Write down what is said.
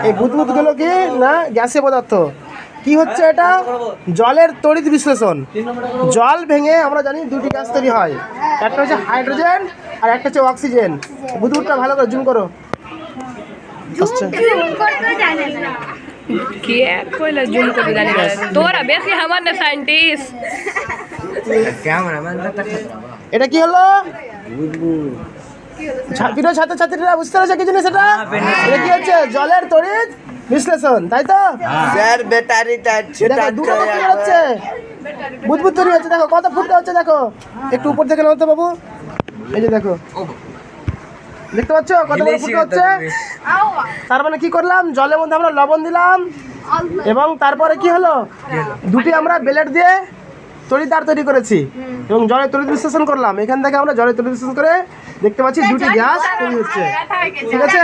এই বুদবুদগুলো কি না গ্যাসীয় পদার্থ। কি হচ্ছে এটা? জলের তড়িৎ বিশ্লেষণ। জল ভেঙে আমরা জানি দুটি গ্যাস তৈরি হয়, একটা হচ্ছে হাইড্রোজেন আর একটা হচ্ছে অক্সিজেন। বুদবুদটা ভালো করে জুম করো। এটা কি হলো? প্রিয় ছাত্রছাত্রীরা বুঝতে পারছে কি জিনিস এটা? এটা কি হচ্ছে? জলের তড়িৎ বিশ্লেষণ, তাই তো? স্যার ব্যাটারিটা দুটো কি হচ্ছে? বুদবুদ তৈরি হচ্ছে, দেখো কত ফুটতে হচ্ছে, দেখো একটু উপর থেকে নাও তো বাবু। এই যে দেখো, দেখতে পাচ্ছ কত বড় ফুটে হচ্ছে? তার মানে কি করলাম? জলের মধ্যে আমরা লবণ দিলাম এবং তারপরে কি হলো? দুটি আমরা ব্লেড দিয়ে তড়িৎদ্বার তৈরি করেছি এবং জলের তড়িৎ বিশ্লেষণ করলাম। এখান থেকে আমরা জলের তড়িৎ বিশ্লেষণ করে দেখতে পাচ্ছি দুটি গ্যাস তৈরি হচ্ছে। ঠিক আছে।